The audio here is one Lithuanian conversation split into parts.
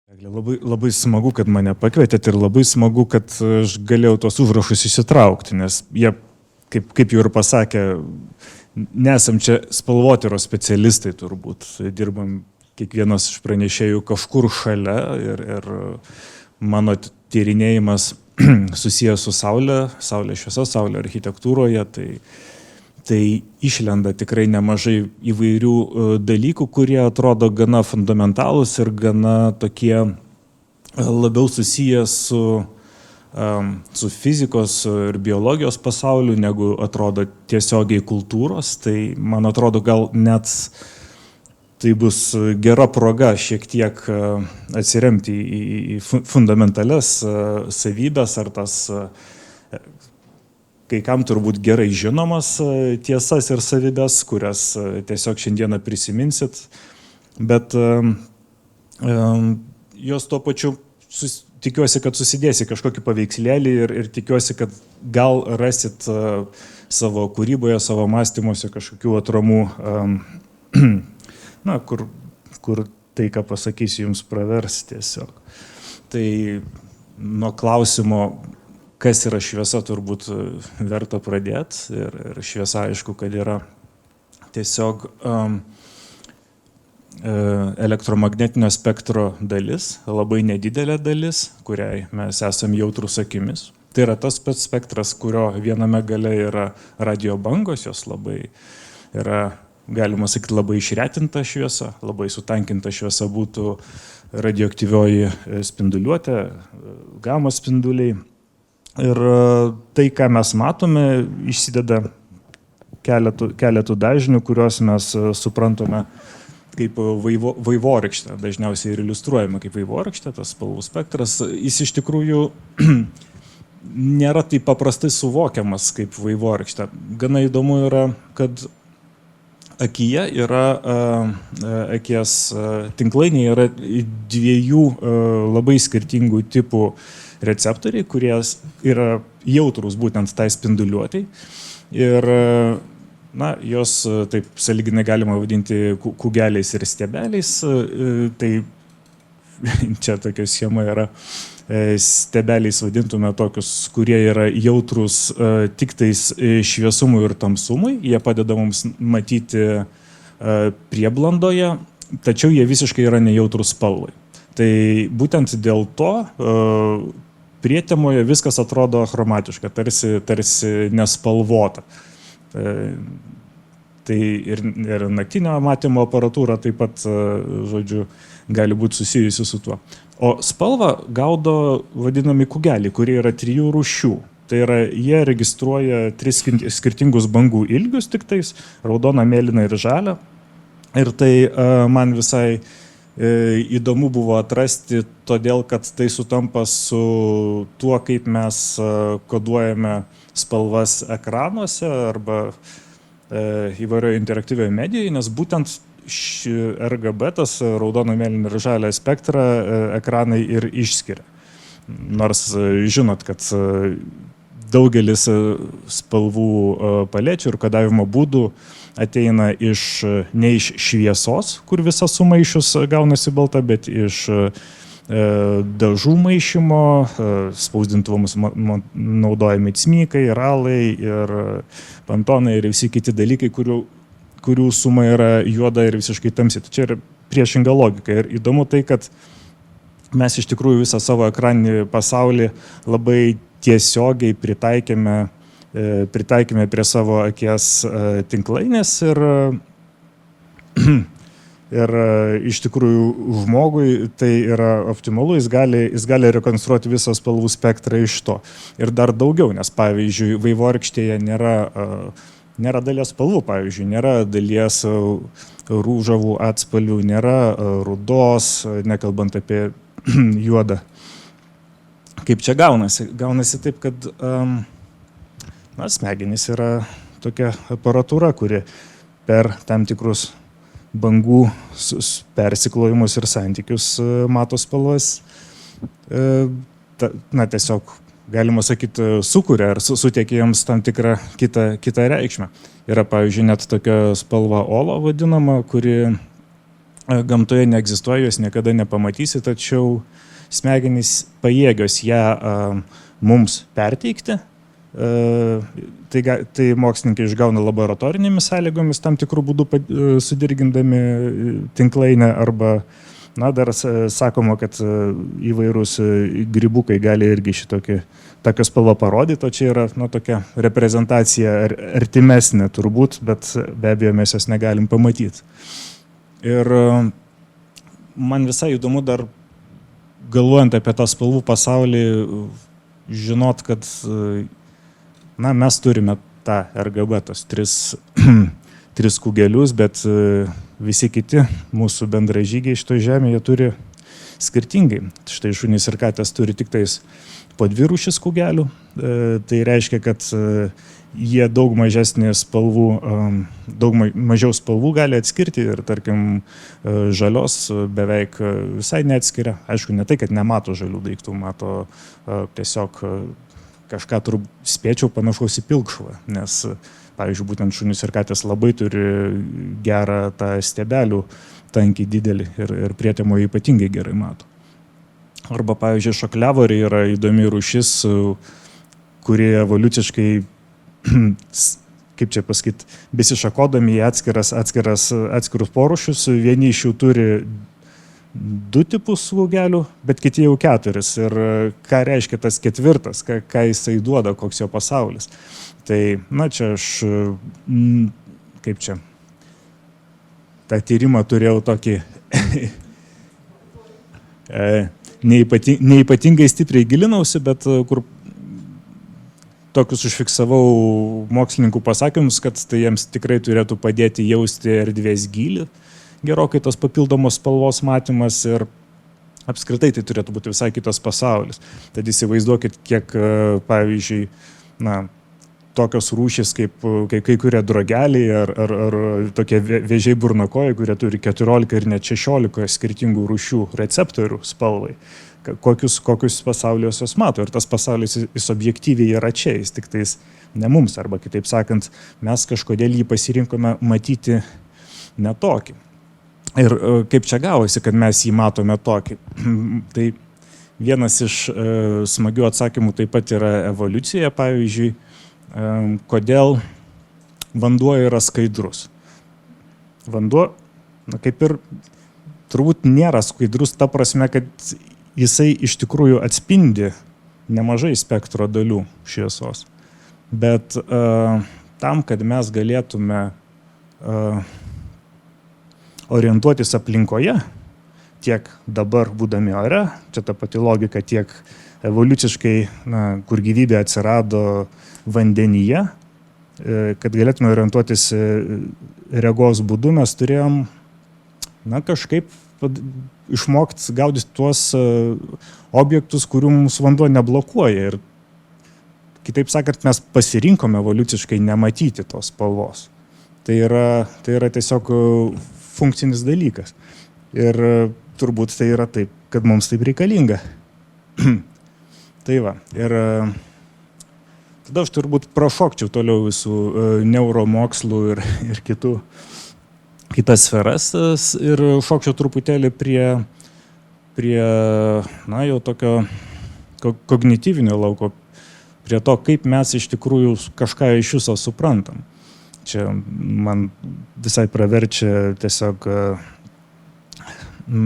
Labai smagu, kad mane pakvietėt ir labai smagu, kad aš galėjau tuos užrašus įsitraukti, nes jie, kaip jau ir pasakė, nesam čia spalvotyros specialistai turbūt, dirbam kiekvienas iš pranešėjų kažkur šalia ir mano tyrinėjimas susijęs su saulė šviesa, saulė architektūroje, tai išlenda tikrai nemažai įvairių dalykų, kurie atrodo gana fundamentalūs ir gana tokie labiau susiję su fizikos ir biologijos pasauliu, negu atrodo tiesiogiai kultūros. Tai man atrodo, gal net tai bus gera proga šiek tiek atsiremti į fundamentales savybės ar tas kai kam turbūt gerai žinomas tiesas ir savybės, kurias tiesiog šiandieną prisiminsit, bet jos tuo pačiu tikiuosi, kad susidės į kažkokį paveikslėlį ir tikiuosi, kad gal rasit savo kūryboje, savo mąstymuose kažkokių atramų, kur tai, ką pasakysiu, jums pravers tiesiog. Tai nuo klausimo, kas yra šviesa, turbūt verta pradėti. Ir šviesa, aišku, kad yra tiesiog elektromagnetinio spektro dalis, labai nedidelė dalis, kuriai mes esame jautrus akimis. Tai yra tas pats spektras, kurio viename gale yra radio bangos, jos labai yra, galima sakyti, labai išretinta šviesa, labai sutankinta šviesa būtų radioaktyvioji spinduliuotė, gamos spinduliai. Ir tai, ką mes matome, išsideda keletų dažnių, kuriuos mes suprantame kaip vaivorykštę, dažniausiai ir iliustruojame kaip vaivorykštę, tas spalvų spektras. Jis iš tikrųjų nėra taip paprastai suvokiamas kaip vaivorykštė. Gana įdomu yra, kad akyje yra, akies tinklainiai yra dviejų labai skirtingų tipų receptoriai, kurie yra jautrus būtent tai spinduliuotei. Ir jos taip sąlyginai galima vadinti kūgeliais ir stiebeliais. Tai čia tokia schema yra. Stiebeliais vadintume tokius, kurie yra jautrus tik tais šviesumui ir tamsumui. Jie padeda mums matyti prieblandoje, tačiau jie visiškai yra nejautrus spalvai. Tai būtent dėl to prietemoje viskas atrodo chromatiška, tarsi nespalvota. Tai ir naktinio matymo aparatūra taip pat, žodžiu, gali būti susijusi su tuo. O spalvą gaudo vadinami kūgeliai, kurie yra 3 rūšių. Tai yra, jie registruoja 3 skirtingus bangų ilgius tiktais, raudoną, mėlyną ir žalią. Ir tai man visai įdomu buvo atrasti, todėl kad tai sutampa su tuo, kaip mes koduojame spalvas ekranuose arba įvairioje interaktyvioje medijoje, nes būtent RGB, tas raudoną, mėlyną ir žalią spektrą ekranai ir išskiria. Nors žinot, kad daugelis spalvų palečių ir kodavimo būdų ateina ne iš šviesos, kur visą sumaišius gaunasi balta, bet iš dažų maišymo, spausdintuvams naudojami cmykai, ralai ir pantonai ir visi kiti dalykai, kurių suma yra juoda ir visiškai tamsi. Tai čia yra priešinga logika. Ir įdomu tai, kad mes iš tikrųjų visą savo ekraninį pasaulį labai tiesiogiai pritaikėme prie savo akies tinklainės ir iš tikrųjų žmogui tai yra optimalu, jis gali rekonstruoti visą spalvų spektrą iš to. Ir dar daugiau, nes pavyzdžiui, vaivorykštėje nėra dalies spalvų, pavyzdžiui, nėra dalies rūžavų atspalvių, nėra rudos, nekalbant apie juodą. Kaip čia gaunasi? Gaunasi taip, kad smegenys yra tokia aparatūra, kuri per tam tikrus bangų persiklojimus ir santykius mato spalvas. Tiesiog, galima sakyti, sukuria ar suteikia jiems tam tikrą kitą reikšmę. Yra, pavyzdžiui, net tokia spalva olo vadinama, kuri gamtoje neegzistuoja, jos niekada nepamatysi, tačiau smegenys pajėgios ją mums perteikti. Tai mokslininkai išgauna laboratorinėmis sąlygomis, tam tikrų būdų sudirgindami tinklainę arba, dar sakoma, kad įvairūs grybukai gali irgi tokią spalvą parodyti, o čia yra tokia reprezentacija artimesnė turbūt, bet be abejo mes jos negalim pamatyti. Ir man visai įdomu dar, galvojant apie tą spalvų pasaulį, žinot, kad mes turime tą RGB, tos tris kugelius, bet visi kiti mūsų bendražygiai šitoje žemėje turi skirtingai. Štai šunys ir katės turi tik tais po 2 rūšis kugelių. Tai reiškia, kad jie daug mažiau spalvų gali atskirti ir, tarkim, žalios beveik visai neatskiria. Aišku, ne tai, kad nemato žalių daiktų, mato tiesiog kažką spėčiau panašaus į pilkšvą, nes, pavyzdžiui, būtent šunys ir katės labai turi gerą tą stiebelių tankį didelį ir prietemo ypatingai gerai mato. Arba, pavyzdžiui, šakliavoriai yra įdomi rūšis, kurie evoliuciškai, kaip čia pasakyti, besišakodami į atskirus porūšius, vieni iš jų turi 2 tipus kugelių, bet kiti jau 4. Ir ką reiškia tas 4, ką jisai duoda, koks jo pasaulis. Tai, čia aš, kaip čia, tą tyrimą turėjau tokį neypatingai stipriai gilinausi, bet kur tokius užfiksavau mokslininkų pasakymus, kad tai jiems tikrai turėtų padėti jausti erdvės gylį, gerokai tos papildomos spalvos matymas ir apskritai tai turėtų būti visai kitas pasaulis. Tad įsivaizduokit, kiek, pavyzdžiui, tokios rūšys kaip kai kurie drogeliai ar tokie vėžiai burnakojai, kurie turi 14 ir net 16 skirtingų rūšių receptorių spalvai, kokius pasaulius jos mato. Ir tas pasaulis jis objektyviai yra čia, jis tik tais ne mums, arba kitaip sakant, mes kažkodėl jį pasirinkome matyti netokį. Ir kaip čia gavosi, kad mes jį matome tokį. Tai vienas iš smagių atsakymų taip pat yra evoliucija, pavyzdžiui, kodėl vanduo yra skaidrus. Vanduo, kaip ir turbūt nėra skaidrus ta prasme, kad jisai iš tikrųjų atspindi nemažai spektro dalių šviesos. Bet tam, kad mes galėtume orientuotis aplinkoje, tiek dabar būdami ore, čia ta pati logika, tiek evoliuciškai, kur gyvybė atsirado vandenyje, kad galėtume orientuotis regos būdu, mes turėjom kažkaip išmokti gaudyti tuos objektus, kurių mums vanduo neblokuoja. Ir kitaip sakant, mes pasirinkome evoliuciškai nematyti tos spalvos. Tai yra tiesiog funkcinis dalykas. Ir turbūt tai yra taip, kad mums taip reikalinga. Tai va. Ir tada aš turbūt prašokčiau toliau visų neuromokslų ir kitas sferas ir šokčiau truputėlį prie jau tokio kognityvinio lauko, prie to, kaip mes iš tikrųjų kažką iš viso suprantam. Čia man visai praverčia tiesiog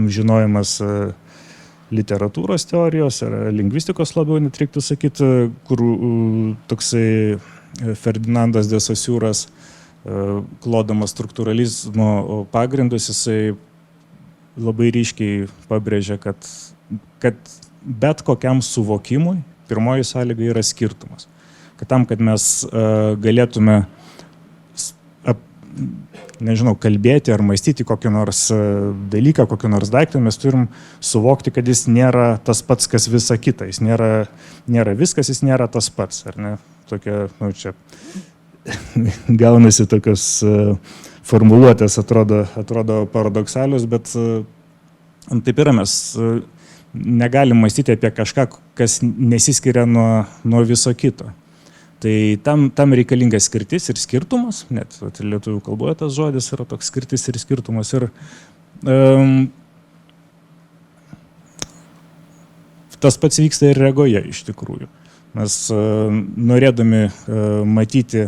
žinojimas literatūros teorijos ar lingvistikos labiau net reiktų sakyti, kur toksai Ferdinandas de Saussures, klodamas struktūralizmo pagrindus, jisai labai ryškiai pabrėžia, kad bet kokiam suvokimui pirmoji sąlyga yra skirtumas. Kad tam, kad mes galėtume kalbėti ar mąstyti kokį nors dalyką, kokį nors daiktą, mes turim suvokti, kad jis nėra tas pats, kas visa kita. Jis nėra viskas, jis nėra tas pats. Ar ne? Tokia, čia gaunasi tokios formuluotės, atrodo paradoksalios, bet taip yra, mes negalim mąstyti apie kažką, kas nesiskiria nuo viso kito. Tai tam reikalinga skirtis ir skirtumas, net lietuvių kalboje tas žodis yra toks skirtis ir skirtumas. Ir Tas pats vyksta ir regoje iš tikrųjų. Mes norėdami matyti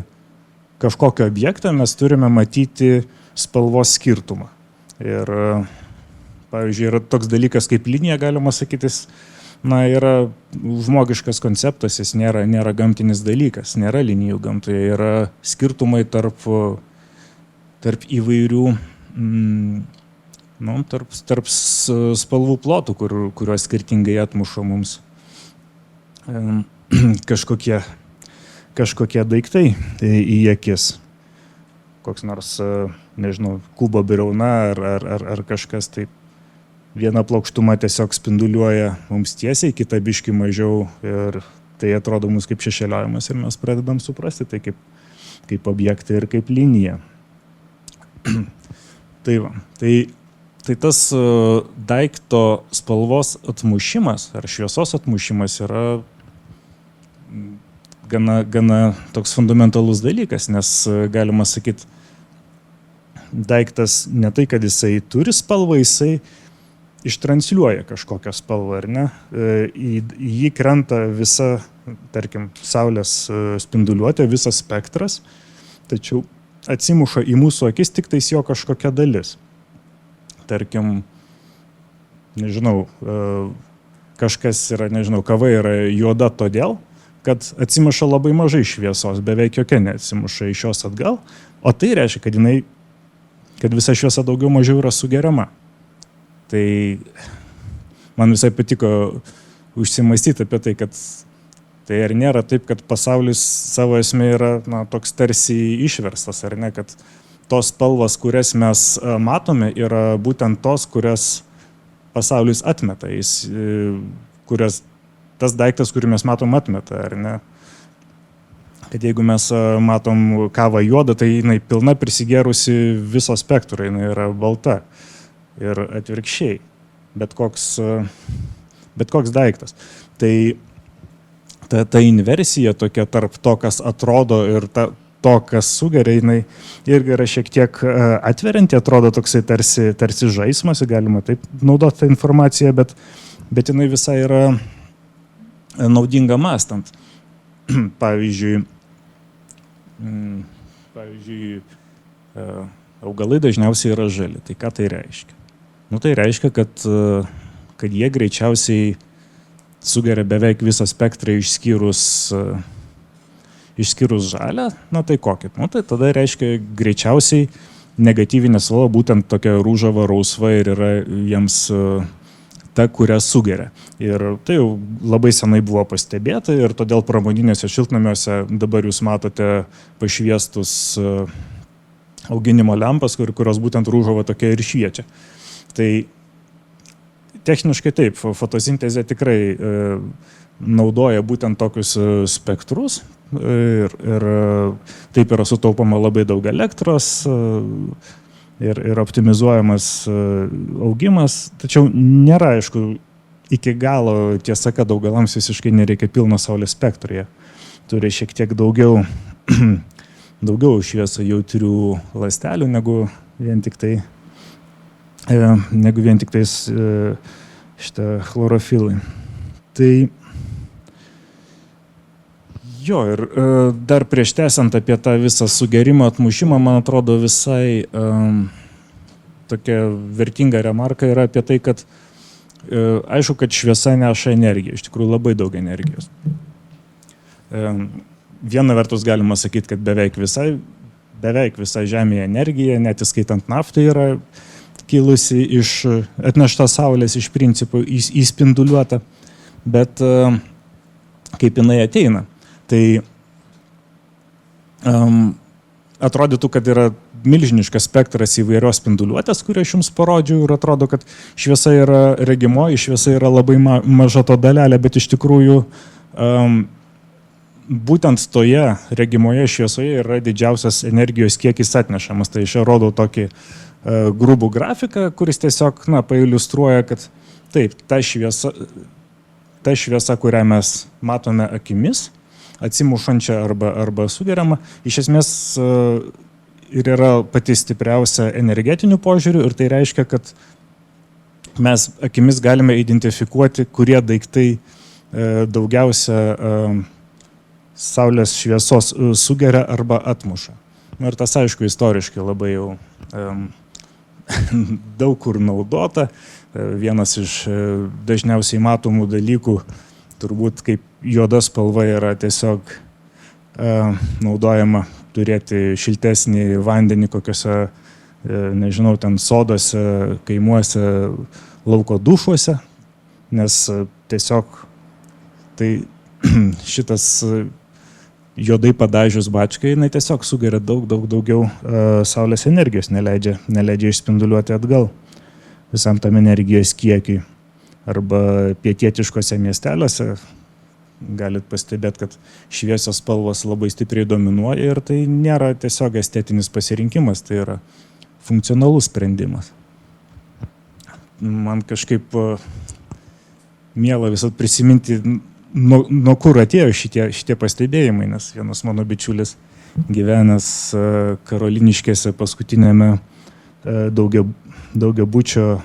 kažkokį objektą, mes turime matyti spalvos skirtumą. Ir, pavyzdžiui, yra toks dalykas kaip linija, galima sakytis, yra žmogiškas konceptas, jis nėra gamtinis dalykas, nėra linijų gamtoje, yra skirtumai tarp įvairių, tarp spalvų plotų, kuriuos skirtingai atmuša mums kažkokie daiktai į akis. Koks nors, nežinau, kubo briauna ar kažkas taip. Viena plokštuma tiesiog spinduliuoja mums tiesiai, kita biškį mažiau ir tai atrodo mums kaip šešėliojimas ir mes pradedam suprasti tai kaip objektą ir kaip liniją. Tai tas daikto spalvos atmušimas ar šviesos atmušimas yra gana toks fundamentalus dalykas, nes galima sakyti, daiktas ne tai, kad jisai turi spalvą, jisai ištransliuoja kažkokią spalvą, ar ne? Į jį krenta visa, tarkim, saulės spinduliuotė, visas spektras, tačiau atsimuša į mūsų akis tik tais jo kažkokia dalis. Tarkim, nežinau, kažkas yra, nežinau, kava yra juoda todėl, kad atsimuša labai mažai šviesos, beveik jokia neatsimuša iš jos atgal, o tai reiškia, kad visa šviesa daugiau mažiau yra sugeriama. Tai man visai patiko užsimastyti apie tai, kad tai ar nėra taip, kad pasaulis savo esmė yra toks tarsi išverstas, ar ne, kad tos spalvas, kurias mes matome, yra būtent tos, kurias pasaulis atmeta, tas daiktas, kurį mes matom, atmeta, ar ne. Kad jeigu mes matom kavą juodą, tai jinai pilna prisigėrusi viso spektro, jinai yra balta. Ir atvirkščiai, bet koks daiktas. Tai ta inversija tokia tarp to, kas atrodo ir to, kas sugeria, jinai irgi yra šiek tiek atverianti, atrodo toksai tarsi žaismas, galima taip naudoti tą informaciją, bet jinai visai yra naudinga mąstant. Pavyzdžiui, augalai dažniausiai yra žali. Tai ką tai reiškia? Tai reiškia, kad jie greičiausiai sugeria beveik visą spektrą išskyrus žalę. Tai kokį? Tai tada reiškia greičiausiai negatyvinė spalva, būtent tokia rūžava, rausva ir yra jiems ta, kurią sugeria. Ir tai jau labai senai buvo pastebėta ir todėl pramoniniuose šiltnamiuose dabar jūs matote pašviestus auginimo lempas, kurios būtent rūžava tokia ir šviečia. Tai techniškai taip, fotosintezė tikrai naudoja būtent tokius spektrus ir taip yra sutaupama labai daug elektros ir optimizuojamas augimas, tačiau nėra aišku iki galo tiesa, kad augalams visiškai nereikia pilno saulės spektro, jie turi šiek tiek daugiau šviesą jautrių ląstelių negu vien tik tais šitą chlorofilai. Tai jo, ir dar prieš tęsiant apie tą visą sugerimą, atmušimą, man atrodo visai tokia vertinga remarka yra apie tai, kad aišku, kad šviesa neša energiją, iš tikrųjų labai daug energijos. Viena vertus galima sakyti, kad beveik visa Žemėje energija, net įskaitant naftą, yra kilusi atnešta saulės iš principų įspinduliuota, bet kaip jinai ateina. Tai atrodytų, kad yra milžiniškas spektras įvairios spinduliuotės, kurį aš jums parodžiau, ir atrodo, kad šviesa yra regimoji, šviesa yra labai maža to dalelė, bet iš tikrųjų būtent toje regimoje šviesoje yra didžiausias energijos kiekis atnešamas. Tai aš rodau tokį grubų grafiką, kuris tiesiog pailiustruoja, kad taip, ta šviesa, kurią mes matome akimis, atsimušančią arba sugeriamą, iš esmės ir yra pati stipriausia energetiniu požiūriu ir tai reiškia, kad mes akimis galime identifikuoti, kurie daiktai daugiausia saulės šviesos sugeria arba atmuša. Ir tas, aišku, istoriškai labai jau daug kur naudota. Vienas iš dažniausiai matomų dalykų, turbūt kaip juoda spalva yra tiesiog naudojama turėti šiltesnį vandenį kokiuose, nežinau, ten soduose, kaimuose, lauko dušuose, nes tiesiog tai šitas juodai padažius bačką, jinai tiesiog sugeria daug daugiau saulės energijos, neleidžia išspinduliuoti atgal visam tam energijos kiekiui. Arba pietietiškose miesteliuose galit pastebėti, kad šviesios spalvos labai stipriai dominuoja ir tai nėra tiesiog estetinis pasirinkimas, tai yra funkcionalus sprendimas. Man kažkaip miela visat prisiminti, nuo kur atėjo šitie pastebėjimai, nes vienas mano bičiulis gyvenęs Karoliniškėse paskutinėme daugiabučio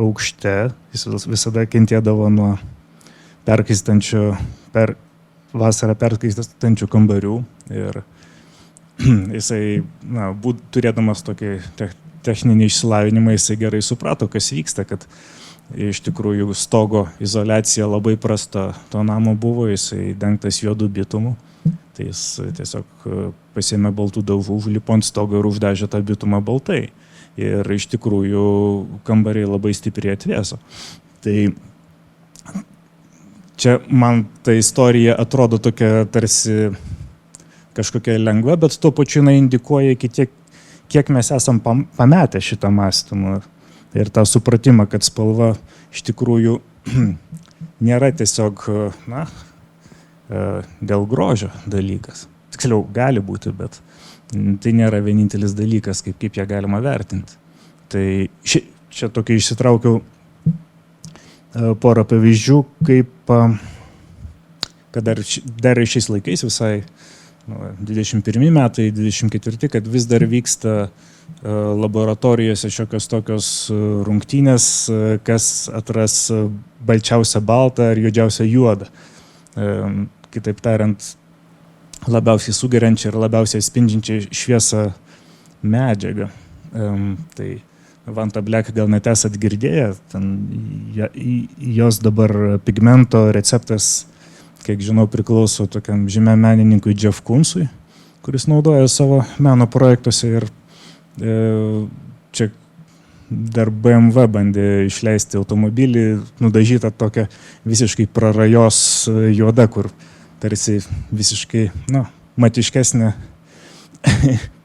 aukšte, jis visada kentėdavo nuo vasarą perkaistančių kambarių ir jisai, turėdamas tokį techninį išsilavinimą, jisai gerai suprato, kas vyksta, kad iš tikrųjų stogo izoliacija labai prasta to namo buvo, jisai dengtas juodų bitumu, tai jis tiesiog pasiėmė baltų daužų, užlipo ant stogo ir uždažė tą bitumą baltai. Ir iš tikrųjų kambariai labai stipriai atvėso. Tai čia man ta istorija atrodo tokia tarsi kažkokia lengva, bet tuo pačiu jinai indikuoja iki tiek, kiek mes esam pametę šitą mąstymą ir tą supratimą, kad spalva iš tikrųjų nėra tiesiog, dėl grožio dalykas. Tiksliau, gali būti, bet tai nėra vienintelis dalykas, kaip ją galima vertinti. Tai čia tokia išsitraukiau porą pavyzdžių, kaip, kad dar šiais laikais visai 21 metai, 24, kad vis dar vyksta laboratorijose šiokios tokios rungtynės, kas atras balčiausią baltą ar juodžiausią juodą. Kitaip tariant, labiausiai sugeriančią ir labiausiai spindžiančią šviesą medžiagą. Tai Vanta Black gal net esat girdėję, jos dabar pigmento receptas, kiek žinau, priklauso tokiam žymiam menininkui Jeff Koonsui, kuris naudoja savo meno projektuose ir čia dar BMW bandė išleisti automobilį, nudažytą tokią visiškai prarajos juoda, kur tarsi visiškai, matiškesnė,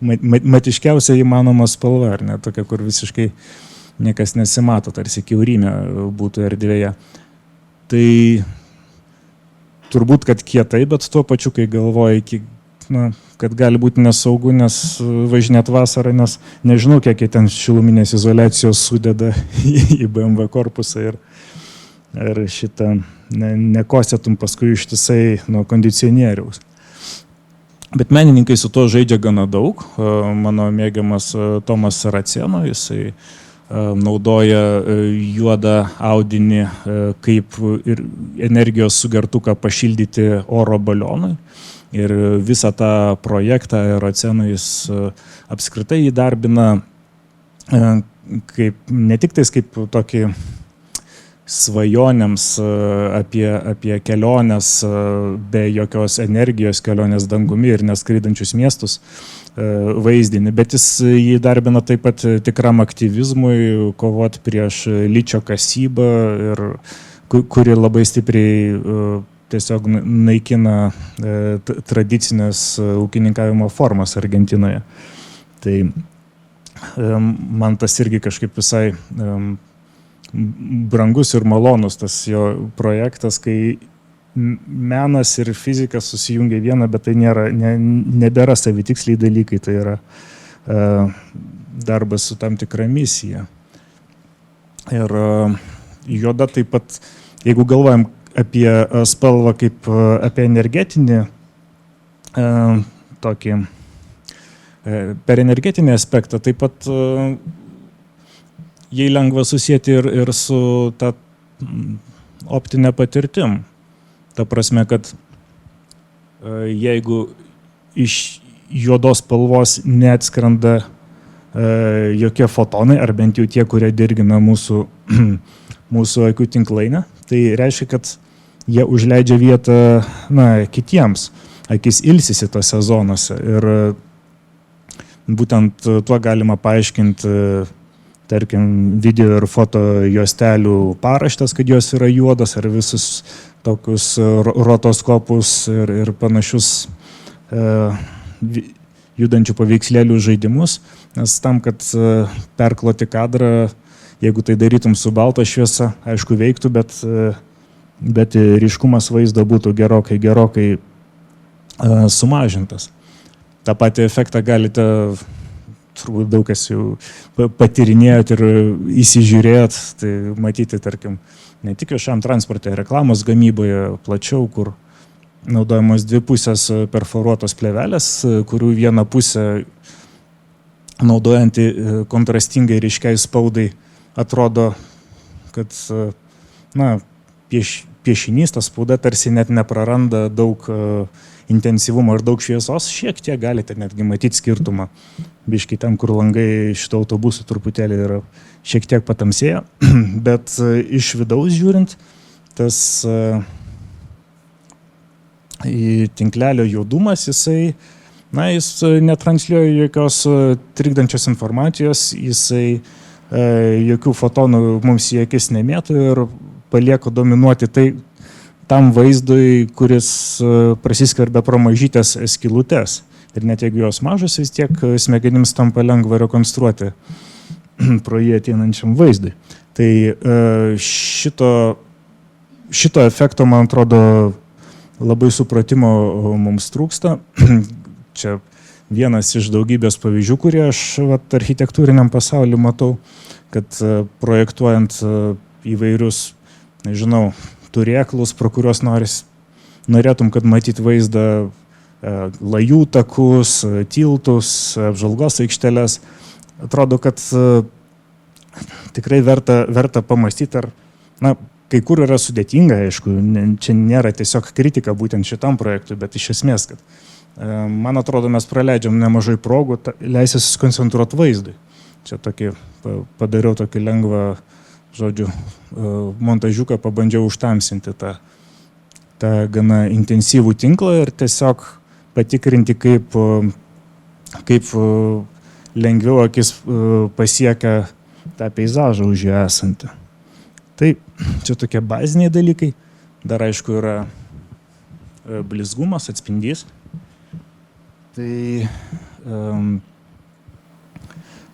matiškiausia įmanoma spalva, ar ne, tokia, kur visiškai niekas nesimato, tarsi kiaurymė būtų erdvėje. Tai turbūt, kad kietai, bet tuo pačiu, kai galvoji, kad gali būti nesaugu, nes važinėt vasarą, nes nežinau, kiek ten šiluminės izoliacijos sudeda į BMW korpusą ir šitą nekosėtum paskui ištisai nuo kondicionieriaus. Bet menininkai su to žaidžia gana daug. Mano mėgiamas Tomas Saraceno, jisai naudoja juodą audinį kaip ir energijos sugertuką pašildyti oro balionui. Ir visą tą projektą Aeroceno jis apskritai įdarbina kaip, ne tik tais kaip tokį svajonėms apie keliones be jokios energijos, kelionės dangumi ir neskraidančius miestus vaizdinį, bet jis jį darbina taip pat tikram aktyvizmui, kovoti prieš ličio kasybą, ir kuri labai stipriai tiesiog naikina tradicinės ūkininkavimo formas Argentinoje. Tai man tas irgi kažkaip visai brangus ir malonus tas jo projektas, kai menas ir fizika susijungia vieną, bet tai nebėra savitiksliai dalykai, tai yra darbas su tam tikra misija. Ir juoda taip pat, jeigu galvojam apie spalvą kaip apie energetinį tokį Per energetinį aspektą taip pat jai lengva susijęti ir su ta optinė patirtim. Ta prasme, kad jeigu iš juodos spalvos neatskrenda jokie fotonai, ar bent jau tie, kurie dirgina mūsų akių tinklainę, tai reiškia, kad jie užleidžia vietą kitiems. Akis ilsisi tose zonose ir būtent tuo galima paaiškinti, tarkim, video ir foto juostelių paraštės, kad jos yra juodos, ar visus tokius rotoskopus ir panašius judančių paveikslėlių žaidimus, nes tam, kad perkloti kadrą, jeigu tai darytum su balta šviesa, aišku veiktų, bet ryškumas vaizdo būtų gerokai sumažintas. Ta patį efektą galite, turbūt daug kas jau patyrinėjot ir įsižiūrėjot, tai matyti, tarkim, ne tik viešam transporte, reklamos gamyboje plačiau, kur naudojamos dvi pusės perforuotos plėvelės, kurių viena pusė naudojanti kontrastingai ryškiai spaudai atrodo, kad piešinys, ta spauda tarsi net nepraranda daug intensyvumo ir daug šviesos, šiek tiek galite netgi matyti skirtumą. Biškai ten, kur langai šito autobusų truputėlį yra šiek tiek patamsėję, bet iš vidaus žiūrint, tas į tinklelio juodumas, jis netransliuoja jokios trikdančios informacijos, jisai jokių fotonų mums į akis nemėtų ir palieka dominuoti tam vaizdui, kuris prasiskverbia pro mažytės skylutes. Ir net jeigu jos mažos, vis tiek smegenims tampa lengva rekonstruoti pro jį ateinančiam vaizdui. Tai šito efekto, man atrodo, labai supratimo mums trūksta. Čia vienas iš daugybės pavyzdžių, kurie aš architektūriniam pasauliu matau, kad projektuojant įvairius, nežinau, turėklus, pro kuriuos norėtum, kad matyti vaizdą, lajų takus, tiltus, apžvalgos aikšteles. Atrodo, kad tikrai verta pamastyti, ar, kai kur yra sudėtinga, aišku, čia nėra tiesiog kritika būtent šitam projektui, bet iš esmės, kad man atrodo, mes praleidžiam nemažai progų, leisi susikoncentruoti vaizdui. Čia padariau tokį lengvą, montažiuką, pabandžiau užtamsinti tą gana intensyvų tinklą ir tiesiog patikrinti, kaip lengviau akis pasiekia tą peizažą už jį esantį. Tai čia tokie baziniai dalykai. Dar aišku yra blizgumas, atspindys. Tai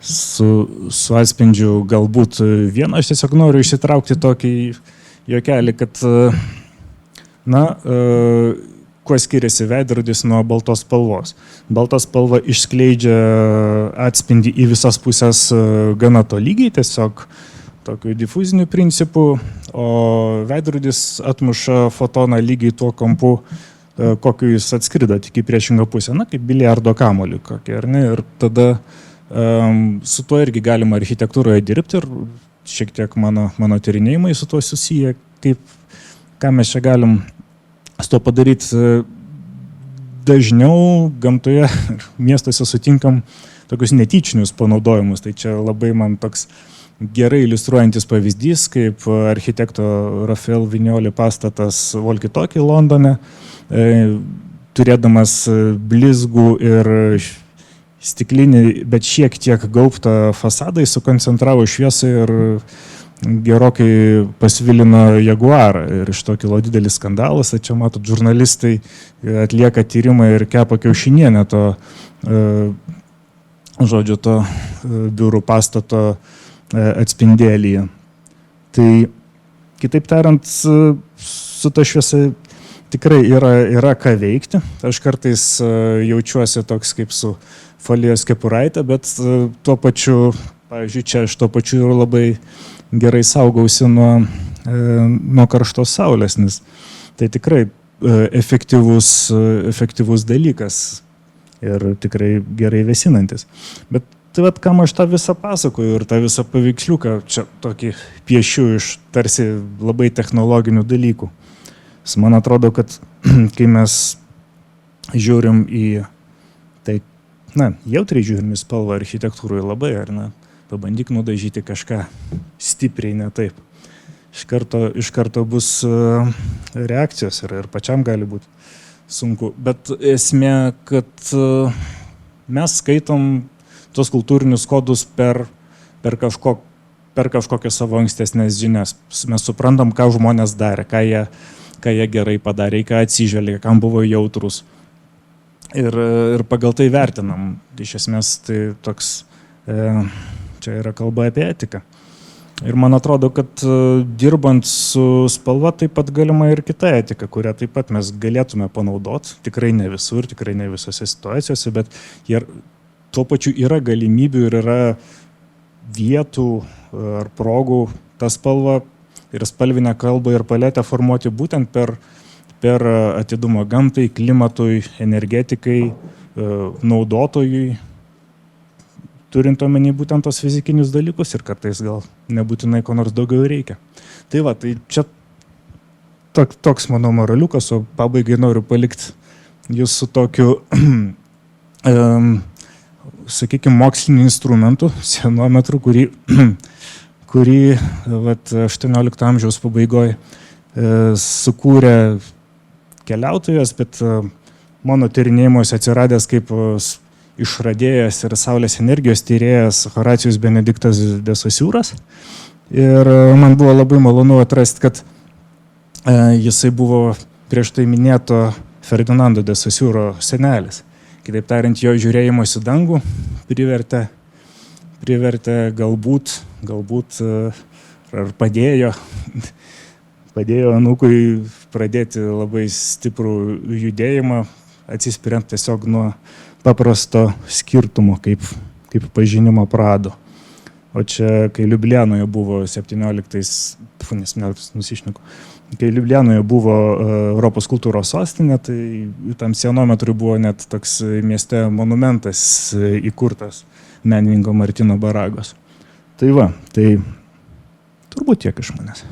su atspindžiu galbūt vieną, aš tiesiog noriu išsitraukti tokį juokelį, kad kuo skiriasi veidrodis nuo baltos spalvos. Balta spalva išskleidžia atspindį į visas pusės gana tolygiai, tiesiog tokiu difuziniu principu, o veidrodis atmuša fotoną lygiai tuo kampu, kokiu jis atskrido, tik į priešingą pusę, kaip biliardo kamuolį kokį, ar ne? Ir tada su tuo irgi galima architektūroje dirbti ir šiek tiek mano tyrinėjimai su tuo susiję, ką mes čia galim su to padaryti. Dažniau gamtoje miestuose sutinkam tokius netyčinius panaudojimus, tai čia labai man toks gerai iliustruojantis pavyzdys, kaip architekto Rafael Vignoli pastatas Walkie-Talkie Londone, turėdamas blizgų ir stiklinį, bet šiek tiek gaubtą fasadą, jis sukoncentravo šviesą ir gerokai pasvilino Jaguarą. Ir iš to kilo didelis skandalas. Čia matot, žurnalistai atlieka tyrimą ir kepa kiaušinienę to biurų pastato atspindėlyje. Tai kitaip tariant, su ta šviesa tikrai yra ką veikti. Aš kartais jaučiuosi toks kaip su folijos kepuraitė, bet tuo pačiu, pavyzdžiui, čia aš tuo pačiu ir labai gerai saugausi nuo karštos saulės, nes tai tikrai efektyvus dalykas. ir tikrai gerai vėsinantis. Bet tai vat, kam aš tą visą pasakoju ir tą visą paveiksliuką čia tokį piešiu iš tarsi labai technologinių dalykų. Man atrodo, kad kai mes žiūrim į tai, jautriai žiūrim į spalvą architektūroje labai, ar ne, pabandyk nudažyti kažką stipriai ne taip. Iš karto bus reakcijos ir pačiam gali būti sunku. Bet esmė, kad mes skaitom tos kultūrinius kodus per kažkokias savo ankstesnės žinias. Mes suprantam, ką žmonės darė, ką jie gerai padarė, ką atsižvelgė, kam buvo jautrus. Ir pagal tai vertinam. Iš esmės tai toks, čia yra kalba apie etiką. Ir man atrodo, kad dirbant su spalva taip pat galima ir kita etika, kurią taip pat mes galėtume panaudoti. Tikrai ne visur, tikrai ne visose situacijose, bet tuo pačiu yra galimybių ir yra vietų ar progų tą spalvą ir spalvinę kalbą ir paletę formuoti būtent per atidumą gamtai, klimatui, energetikai, naudotojui, turint omeny būtent tos fizikinius dalykus ir kartais gal nebūtinai ko nors daugiau reikia. Tai va, tai čia toks mano moraliukas, o pabaigai noriu palikti jūs su tokiu, sakykime, moksliniu instrumentu, senometru, kurį 18 amžiaus pabaigoje sukūrė keliautojas, bet mano tyrinėjimuose atsiradęs kaip išradėjas ir saulės energijos tyrėjas Horacijus Benediktas de Saussures. Ir man buvo labai malonu atrasti, kad jisai buvo prieš tai minėto Ferdinando de Saussuro senelis. Kitaip tariant, jo žiūrėjimas į dangų privertė galbūt ar padėjo anūkui pradėti labai stiprų judėjimą, atsispiriant tiesiog nuo paprasto skirtumo, kaip pažinimo Prado. O čia, kai Liublianoje buvo 17 kai Liublianoje buvo Europos kultūros sostinė, tai tam senometrui buvo net toks mieste monumentas įkurtas menininko Martino Baragos. Tai va, tai turbūt tiek iš manęs.